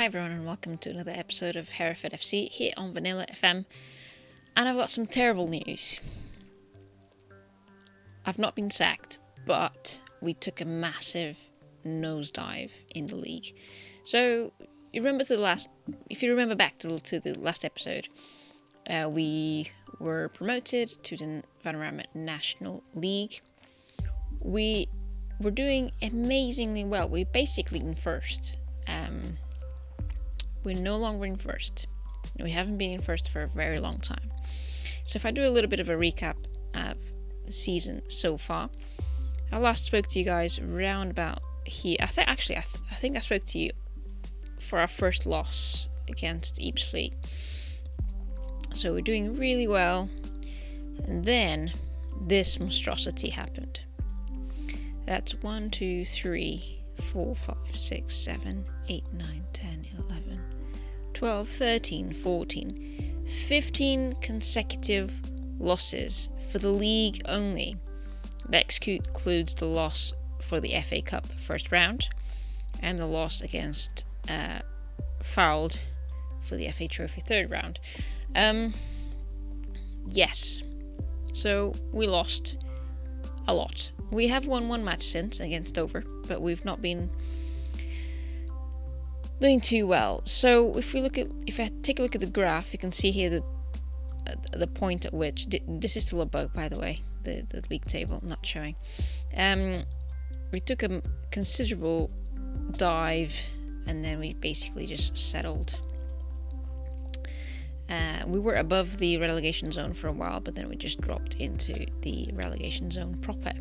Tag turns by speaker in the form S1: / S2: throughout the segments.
S1: Hi everyone and welcome to another episode of Hereford FC here on Vanilla FM, and I've got some terrible news. I've not been sacked, but we took a massive nosedive in the league. So if you remember back to the last episode, we were promoted to the Vanarama National League. We were doing amazingly well. We're basically in first. We're no longer in first. We haven't been in first for a very long time. So if I do a little bit of a recap of the season so far, I last spoke to you guys round about here. I think I spoke to you for our first loss against Ebbsfleet. So we're doing really well, and then this monstrosity happened. That's 1, 2, 3, 4, 5, 6, 7, 8, 9, 10, 11, 12, 13, 14, 15 consecutive losses for the league only. That includes the loss for the FA Cup first round and the loss against Fouled for the FA Trophy third round. Yes, so we lost a lot. We have won one match since against Dover, but we've not been doing too well. So if I take a look at the graph, you can see here that the point at which this is still a bug, by the way, the league table not showing. We took a considerable dive, and then we basically just settled. We were above the relegation zone for a while, but then we just dropped into the relegation zone proper.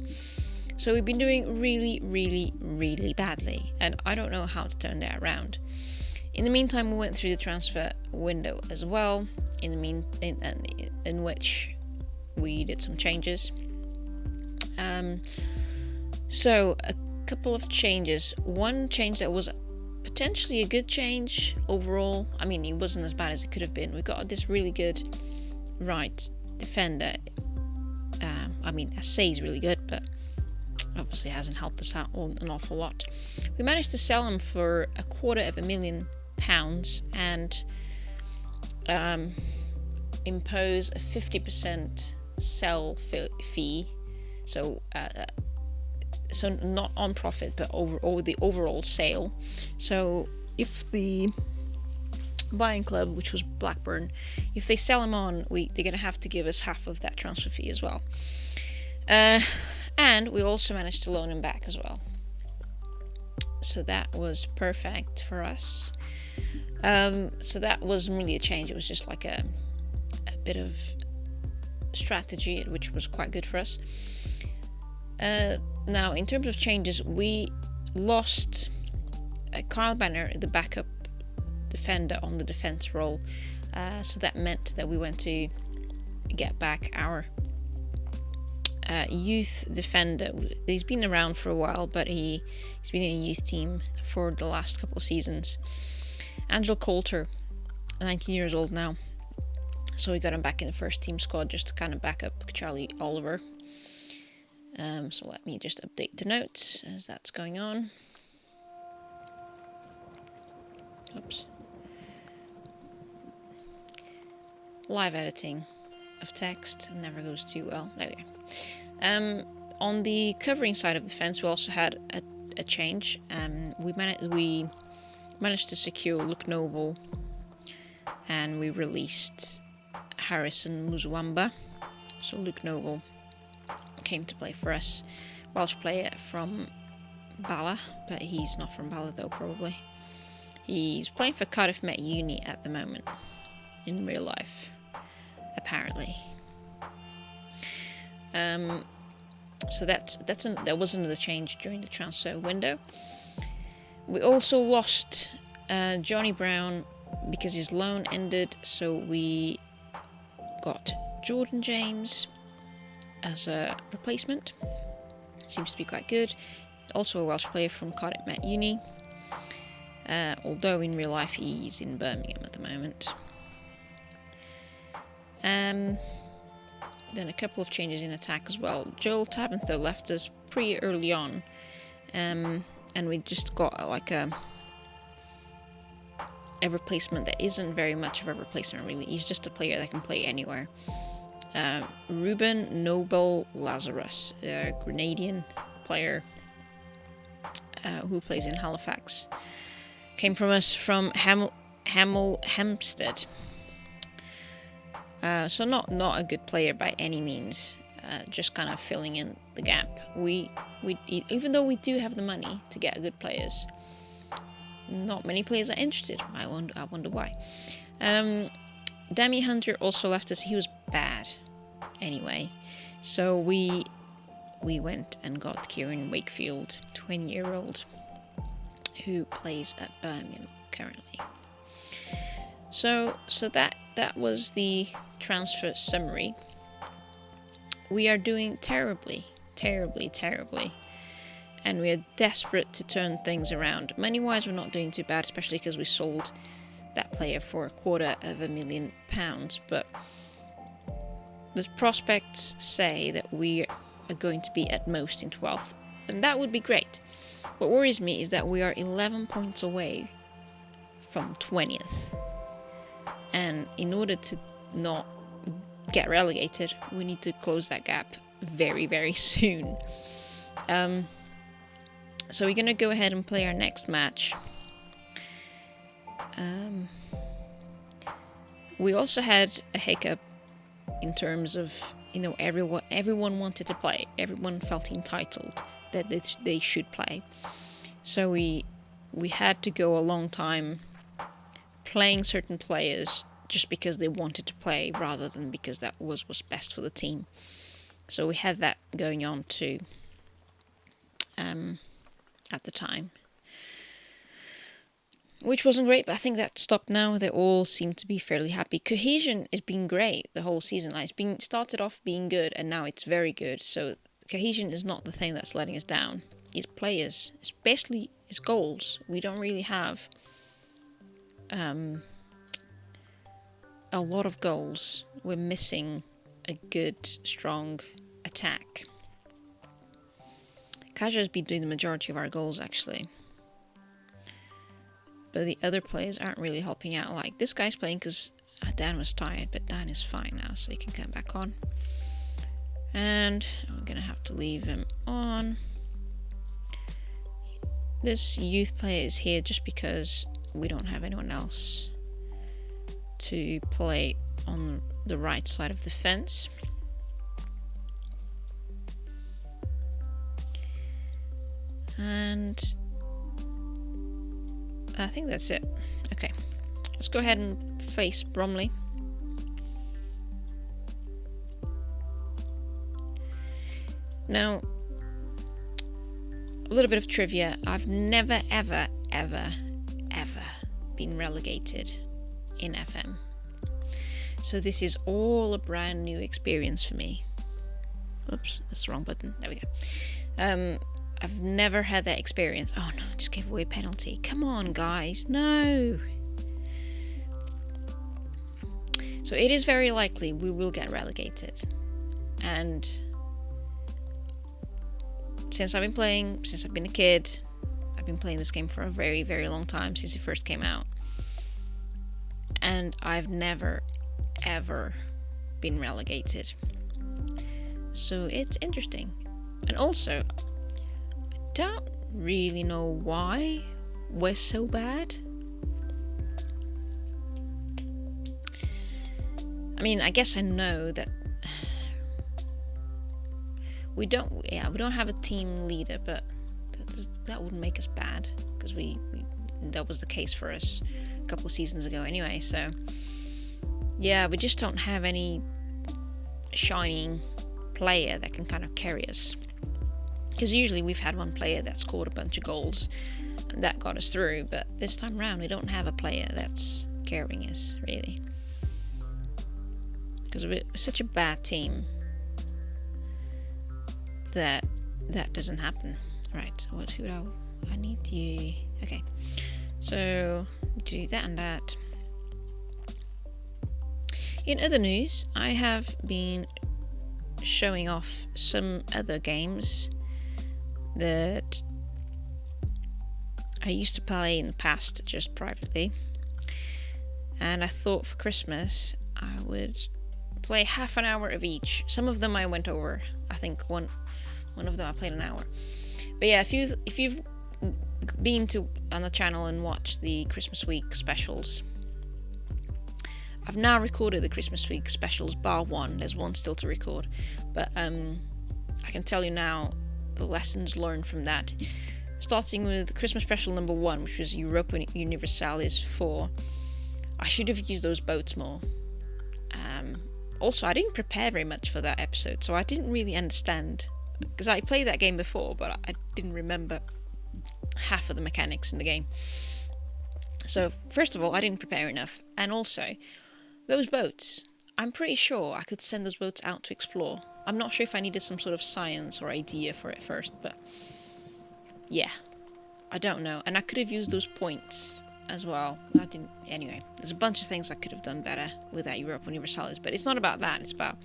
S1: So we've been doing really, really, really badly, and I don't know how to turn that around. In the meantime, we went through the transfer window as well, in which we did some changes. So a couple of changes. One change that was potentially a good change overall. I mean, it wasn't as bad as it could have been. We got this really good right defender. I say he's really good, but obviously hasn't helped us out an awful lot. We managed to sell him for £250,000 and impose a 50% sell fee. So not on profit, but over the overall sale. So if the buying club, which was Blackburn, if they sell him on, they're going to have to give us half of that transfer fee as well. And we also managed to loan him back as well. So that was perfect for us. So that wasn't really a change. It was just like a bit of strategy, which was quite good for us. Now, in terms of changes, we lost Carl Banner, the backup defender, on the defence role. So that meant that we went to get back our youth defender. He's been around for a while, but he's been in a youth team for the last couple of seasons. Angel Coulter, 19 years old now. So we got him back in the first team squad just to kind of back up Charlie Oliver. So let me just update the notes as that's going on. Oops. Live editing of text never goes too well. There we go. On the covering side of the fence, we also had a change. We managed to secure Luke Noble, and we released Harrison Muzuamba. So Luke Noble came to play for us. Welsh player from Bala, but he's not from Bala though, probably. He's playing for Cardiff Met Uni at the moment, in real life, apparently. So that was another change during the transfer window. We also lost Johnny Brown because his loan ended, so we got Jordan James as a replacement. Seems to be quite good. Also a Welsh player from Cardiff Met Uni, although in real life he's in Birmingham at the moment. Then a couple of changes in attack as well. Joel Tabantha left us pretty early on, and we just got like a a replacement that isn't very much of a replacement, really. He's just a player that can play anywhere. Ruben Noble Lazarus, a Grenadian player who plays in Halifax. Came from us from Hampstead. So not a good player by any means. Just kind of filling in the gap. We even though we do have the money to get good players, not many players are interested. I wonder why. Demi Hunter also left us. He was bad anyway, so we went and got Kieran Wakefield, 20-year-old, who plays at Birmingham currently. So that was the transfer summary. We are doing terribly, and we are desperate to turn things around. Money-wise, we're not doing too bad, especially because we sold that player for £250,000. But the prospects say that we are going to be at most in 12th, and that would be great. What worries me is that we are 11 points away from 20th, and in order to not get relegated, we need to close that gap very, very soon. So we're going to go ahead and play our next match. We also had a hiccup in terms of, everyone wanted to play. Everyone felt entitled that they should play. So we had to go a long time playing certain players just because they wanted to play rather than because that was best for the team. So we had that going on too at the time, which wasn't great, but I think that stopped now. They all seem to be fairly happy. Cohesion has been great the whole season. It's been started off being good and now it's very good. So cohesion is not the thing that's letting us down. It's players, especially it's goals. We don't really have a lot of goals. We're missing a good, strong attack. Kaja has been doing the majority of our goals, actually. But the other players aren't really helping out. Like, this guy's playing because Dan was tired, but Dan is fine now, so he can come back on. And I'm going to have to leave him on. This youth player is here just because we don't have anyone else to play on the right side of the fence. And I think that's it. Okay, let's go ahead and face Bromley. Now, a little bit of trivia. I've never, ever been relegated in FM. So this is all a brand new experience for me. Oops, that's the wrong button. There we go. I've never had that experience. Oh no, just gave away a penalty. Come on, guys. No. So it is very likely we will get relegated. And since I've been a kid, I've been playing this game for a very, very long time, since it first came out. And I've never, ever been relegated. So it's interesting. And also, I don't really know why we're so bad. I mean, I guess I know that we don't have a team leader, but that wouldn't make us bad, because we that was the case for us a couple of seasons ago anyway. So yeah, we just don't have any shining player that can kind of carry us. Because usually we've had one player that scored a bunch of goals and that got us through, but this time around we don't have a player that's carrying us, really. Because we're such a bad team that doesn't happen. Right, so I need you. Okay, so do that and that. In other news, I have been showing off some other games that I used to play in the past, just privately. and I thought for Christmas I would play half an hour of each. Some of them I went over. I think one of them I played an hour. But yeah, if you've been on the channel and watched the Christmas week specials, I've now recorded the Christmas week specials bar one. There's one still to record, but I can tell you now the lessons learned from that. Starting with Christmas special number 1, which was Europa Universalis 4. I should have used those boats more. Also, I didn't prepare very much for that episode, so I didn't really understand, because I played that game before, but I didn't remember half of the mechanics in the game. So, first of all, I didn't prepare enough, and also, those boats, I'm pretty sure I could send those boats out to explore. I'm not sure if I needed some sort of science or idea for it first, but yeah, I don't know. And I could have used those points as well. I didn't. Anyway, there's a bunch of things I could have done better with that Europa Universalis, but it's not about that. It's about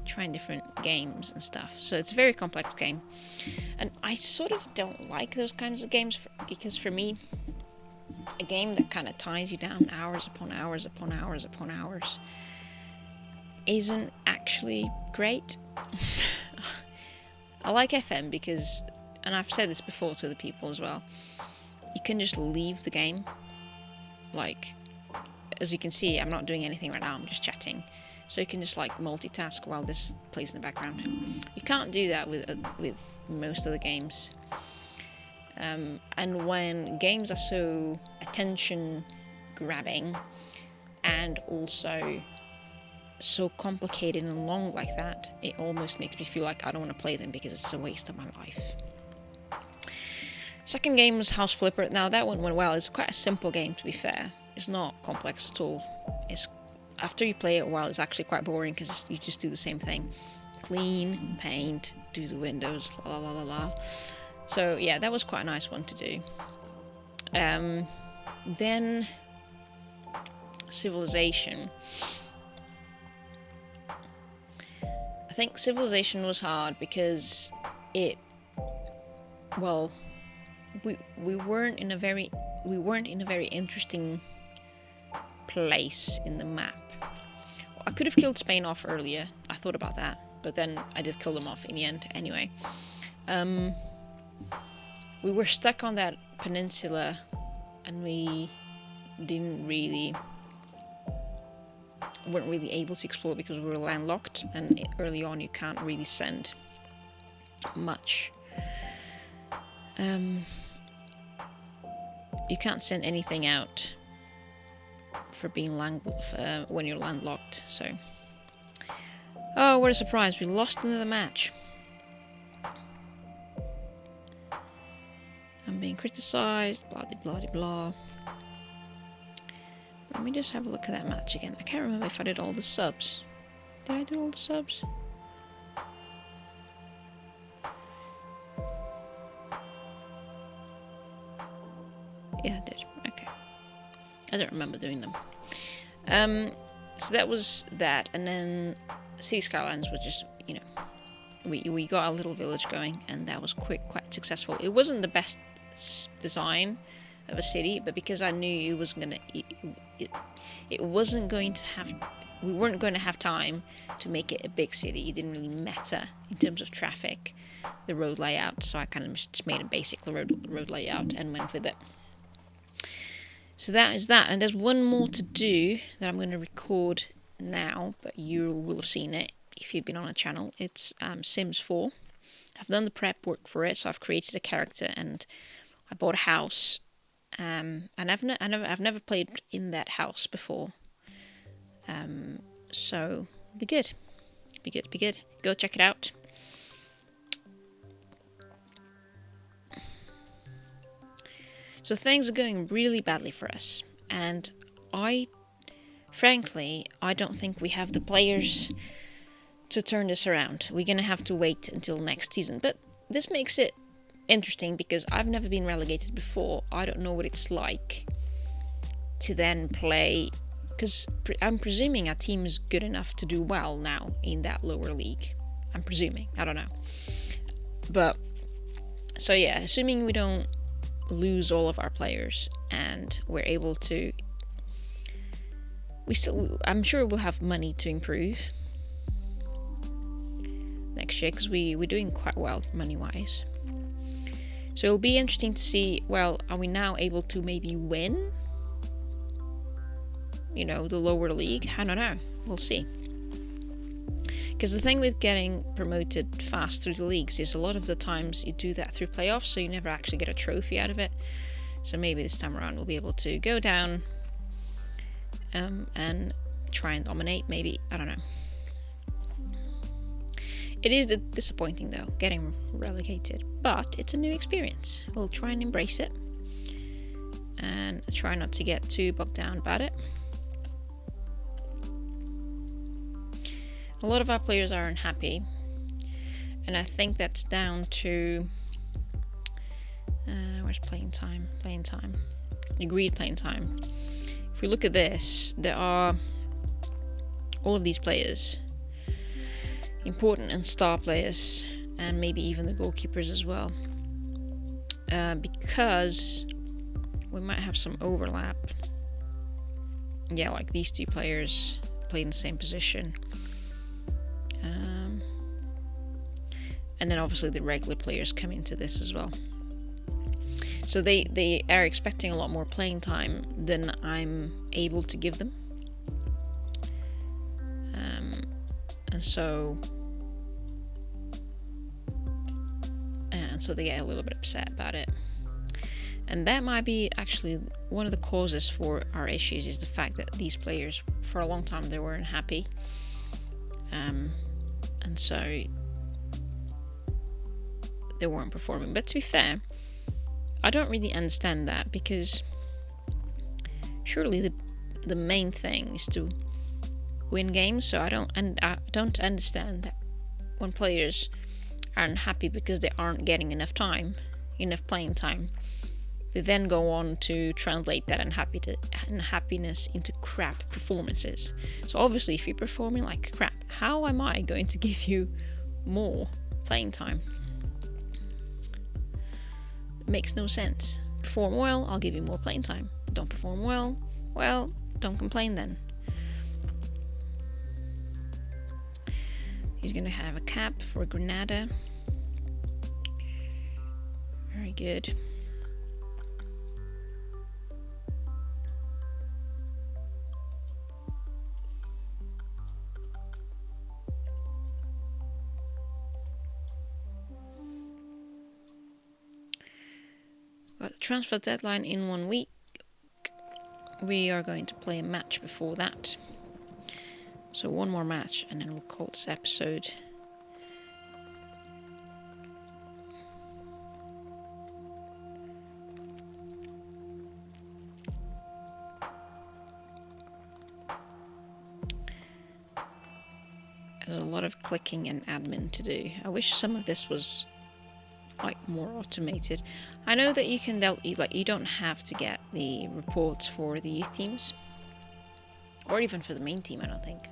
S1: trying different games and stuff. So it's a very complex game, and I sort of don't like those kinds of games because for me, a game that kind of ties you down hours upon hours upon hours upon hours isn't actually great. I like FM because, and I've said this before to other people as well, you can just leave the game. Like, as you can see, I'm not doing anything right now, I'm just chatting. So you can just like multitask while this plays in the background. You can't do that with most of the games. And when games are so attention grabbing and also so complicated and long like that, it almost makes me feel like I don't want to play them because it's a waste of my life. Second game was House Flipper. Now that one went well. It's quite a simple game, to be fair. It's not complex at all. It's, after you play it a while, it's actually quite boring because you just do the same thing. Clean, paint, do the windows, la la la la la. So yeah, that was quite a nice one to do. Then Civilization. I think Civilization was hard because we weren't in a very interesting place in the map. I could have killed Spain off earlier. I thought about that, but then I did kill them off in the end anyway. We were stuck on that peninsula, and we weren't really able to explore because we were landlocked, and early on you can't really send much. You can't send anything out for being when you're landlocked. So, oh, what a surprise! We lost another match. I'm being criticised. Blah blah blah blah. Let me just have a look at that match again. I can't remember if I did all the subs. Did I do all the subs? Yeah, I did. Okay. I don't remember doing them. So that was that, and then City Skylines was just, we got a little village going, and that was quite successful. It wasn't the best design of a city, but because I knew we weren't going to have time to make it a big city. It didn't really matter in terms of traffic, the road layout, so I kind of just made a basic road layout and went with it. So that is that, and there's one more to do that I'm going to record now, but you will have seen it if you've been on a channel. It's Sims 4. I've done the prep work for it, so I've created a character and I bought a house. And I've never played in that house before, so be good. Go check it out. So things are going really badly for us, and frankly, I don't think we have the players to turn this around. We're gonna have to wait until next season, but this makes it interesting because I've never been relegated before. I don't know what it's like to then play, because I'm presuming our team is good enough to do well now in that lower league. I'm presuming, I don't know. But so yeah, assuming we don't lose all of our players and we're able to I'm sure we'll have money to improve next year, because we're doing quite well money-wise. So it'll be interesting to see, well, are we now able to maybe win, the lower league? I don't know. We'll see. Because the thing with getting promoted fast through the leagues is a lot of the times you do that through playoffs, so you never actually get a trophy out of it. So maybe this time around we'll be able to go down and try and dominate, maybe. I don't know. It is disappointing, though, getting relegated, but it's a new experience. We'll try and embrace it and try not to get too bogged down about it. A lot of our players are unhappy, and I think that's down to where's playing time? Agreed playing time. If we look at this, there are all of these players, important and star players, and maybe even the goalkeepers as well, because we might have some overlap. Yeah, like these two players play in the same position. And then obviously the regular players come into this as well. So they are expecting a lot more playing time than I'm able to give them. And so they get a little bit upset about it. And that might be actually one of the causes for our issues, is the fact that these players, for a long time, they weren't happy. And so they weren't performing. But to be fair, I don't really understand that, because surely the main thing is to win games. So I don't understand that when players aren't happy because they aren't getting enough playing time, they then go on to translate that unhappiness into crap performances. So obviously, if you're performing like crap, how am I going to give you more playing time? It makes no sense. Perform well, I'll give you more playing time. Don't perform well, don't complain then. He's going to have a cap for Granada. Very good. Got the transfer deadline in 1 week. We are going to play a match before that. So one more match, and then we'll call this episode. There's a lot of clicking and admin to do. I wish some of this was more automated. I know that you can you don't have to get the reports for the youth teams, or even for the main team, I don't think.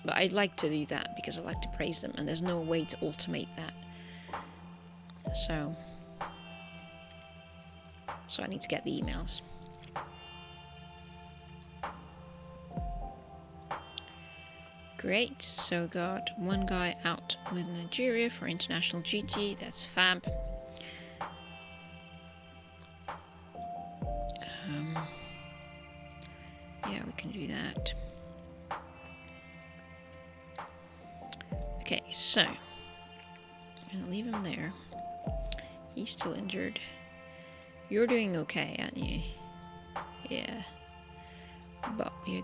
S1: But I'd like to do that because I like to praise them, and there's no way to automate that. So I need to get the emails. Great, so got one guy out with Nigeria for international duty, that's fab. Yeah, we can do that. Okay, so I'm gonna leave him there. He's still injured. You're doing okay, aren't you? Yeah. But we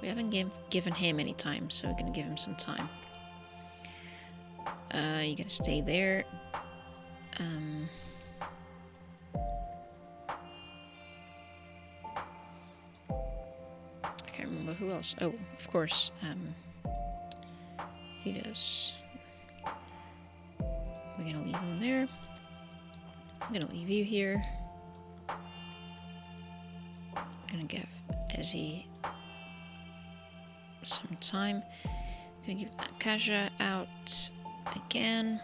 S1: haven't given him any time, so we're going to give him some time. You're going to stay there. I can't remember who else. Oh, of course. He does. We're going to leave him there. I'm going to leave you here. I'm going to give Ezzy some time. I'm gonna give Kaja out again.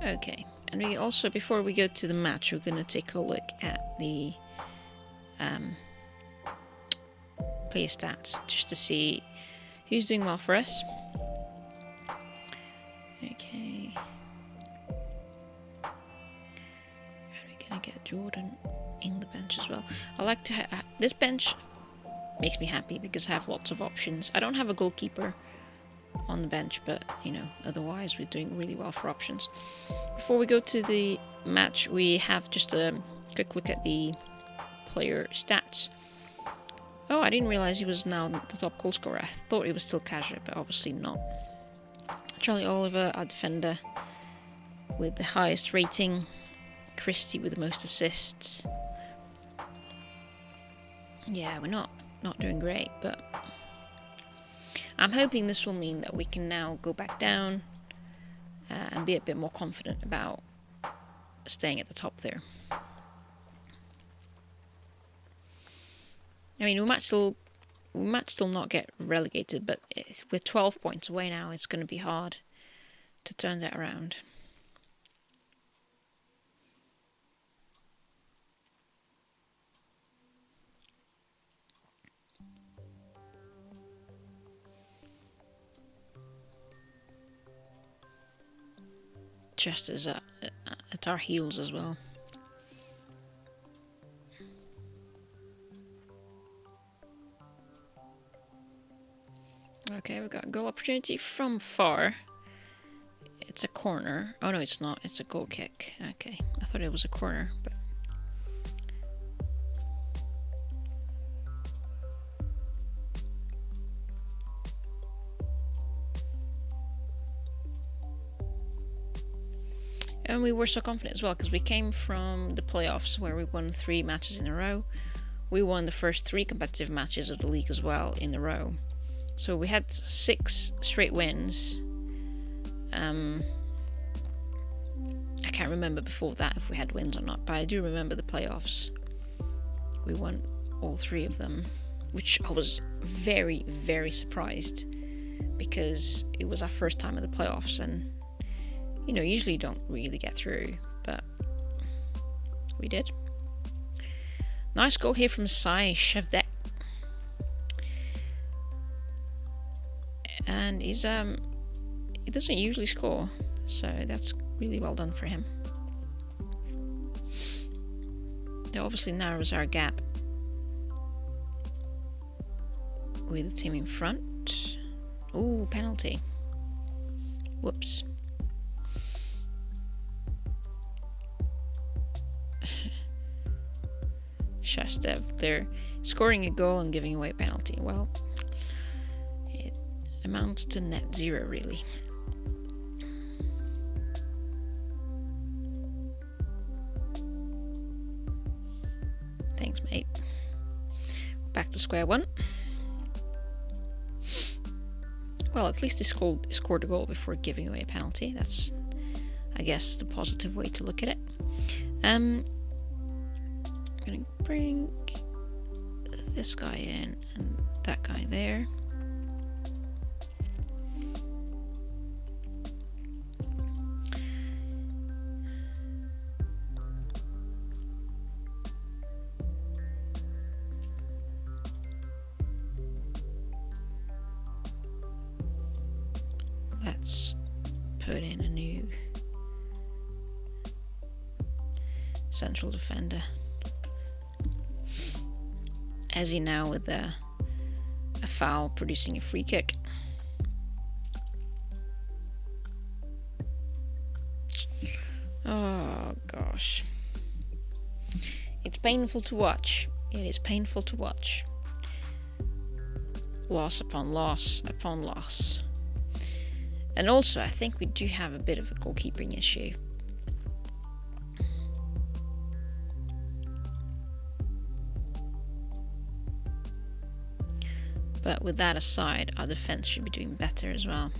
S1: Okay, and we also, before we go to the match, we're going to take a look at the player stats just to see who's doing well for us. Okay, and we're going to get Jordan in the bench as well. I like to this bench makes me happy because I have lots of options. I don't have a goalkeeper on the bench, but you know, otherwise we're doing really well for options. Before we go to the match, we have just a quick look at the player stats. Oh, I didn't realize he was now the top goal scorer. I thought he was still Kaja, but obviously not. Charlie Oliver, our defender, with the highest rating. Christie with the most assists. Yeah, we're not doing great, but I'm hoping this will mean that we can now go back down and be a bit more confident about staying at the top there. I mean, we might still not get relegated, but with 12 points away now, it's going to be hard to turn that around. Chester's at our heels as well. Okay, we've got a goal opportunity from far. It's a corner. Oh no, it's not. It's a goal kick. Okay, I thought it was a corner, but and we were so confident as well because we came from the playoffs where we won 3 matches in a row. We won the first 3 competitive matches of the league as well in a row. So we had 6 straight wins. I can't remember before that if we had wins or not, but I do remember the playoffs. We won all 3 of them, which I was very, very surprised because it was our first time at the playoffs, and you know, usually you don't really get through, but we did. Nice goal here from Sai Shevdek. And he doesn't usually score, so that's really well done for him. That obviously narrows our gap with the team in front. Ooh, penalty. Whoops. Shastev, they're scoring a goal and giving away a penalty. Well, it amounts to net zero, really. Thanks, mate. Back to square one. Well, at least they scored a goal before giving away a penalty. That's, I guess, the positive way to look at it. I'm going to bring this guy in and that guy there. Let's put in a new central defender. Ezzy now with a foul producing a free kick. Oh gosh. It's painful to watch. It is painful to watch. Loss upon loss upon loss. And also, I think we do have a bit of a goalkeeping issue. But with that aside, our defense should be doing better as well.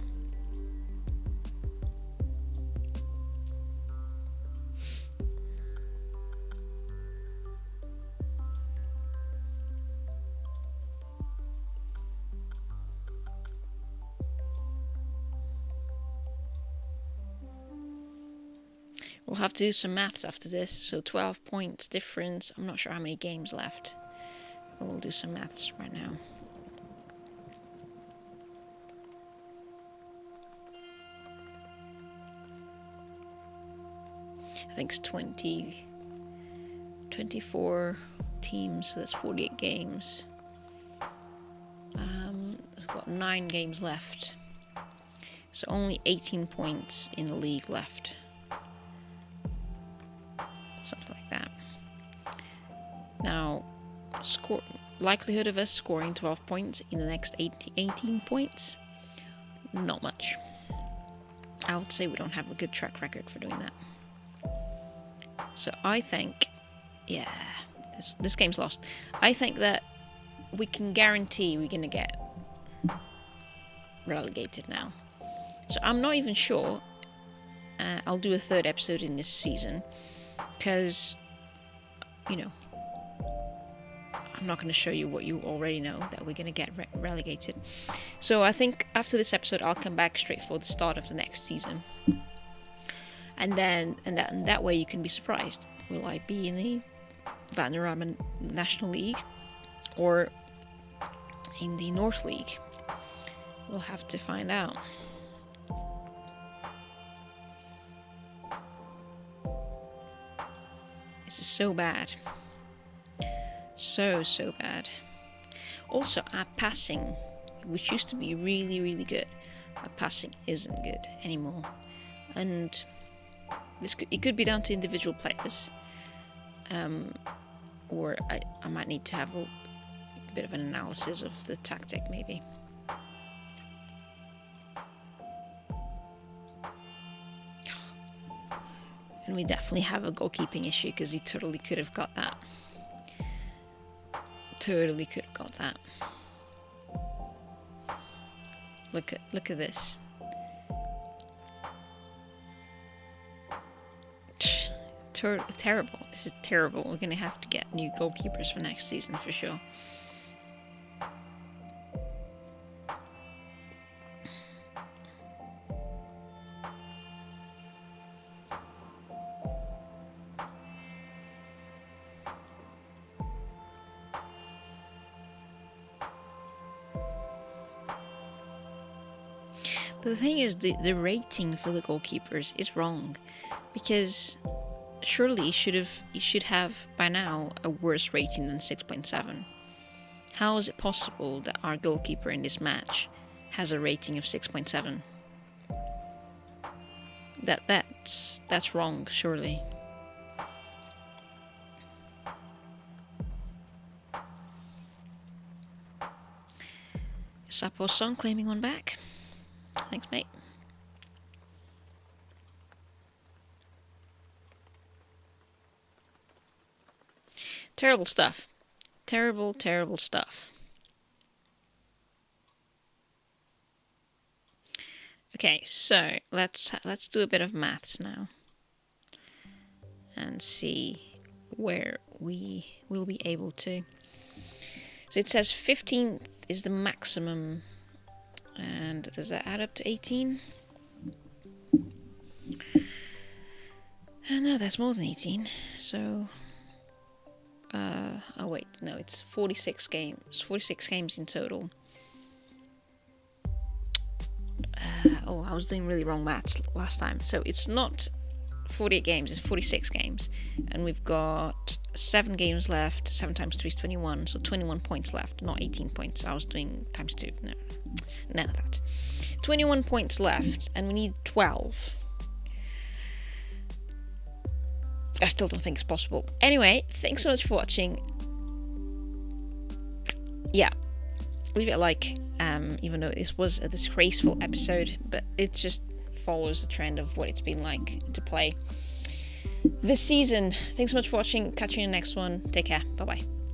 S1: We'll have to do some maths after this. So 12 points difference. I'm not sure how many games left. We'll do some maths right now. I think it's 24 teams, so that's 48 games. We've got 9 games left. So only 18 points in the league left. Something like that. Now, likelihood of us scoring 12 points in the next 18 points? Not much. I would say we don't have a good track record for doing that. So I think, yeah, this game's lost. I think that we can guarantee we're going to get relegated now. So I'm not even sure I'll do a third episode in this season, because, you know, I'm not going to show you what you already know, that we're going to get relegated. So I think after this episode I'll come back straight for the start of the next season. And that way you can be surprised. Will I be in the Vanarama National League or in the North League? We'll have to find out. This is so bad. So bad. Also, our passing, which used to be really, really good, our passing isn't good anymore. And it could be down to individual players. Or I might need to have a bit of an analysis of the tactic, maybe. And we definitely have a goalkeeping issue, because he totally could have got that. Totally could have got that. Look at this. Terrible. This is terrible. We're gonna have to get new goalkeepers for next season for sure. But the thing is, the rating for the goalkeepers is wrong, because surely you should have by now a worse rating than 6.7. How is it possible that our goalkeeper in this match has a rating of 6.7? That's wrong, surely. Sapo's song claiming one back. Thanks, mate. Terrible stuff. Terrible stuff. Okay, so let's do a bit of maths now and see where we will be able to. So it says 15th is the maximum. And does that add up to 18? No, that's more than 18. So, oh wait, no, it's 46 games. 46 games in total. Oh, I was doing really wrong maths last time. So it's not 48 games, it's 46 games. And we've got 7 games left. 7 times 3 is 21, so 21 points left, not 18 points. I was doing times 2. No, none of that. 21 points left, and we need 12. I still don't think it's possible. Anyway, thanks so much for watching. Yeah, leave it a like, even though this was a disgraceful episode, but it just follows the trend of what it's been like to play this season. Thanks so much for watching. Catch you in the next one. Take care. Bye bye.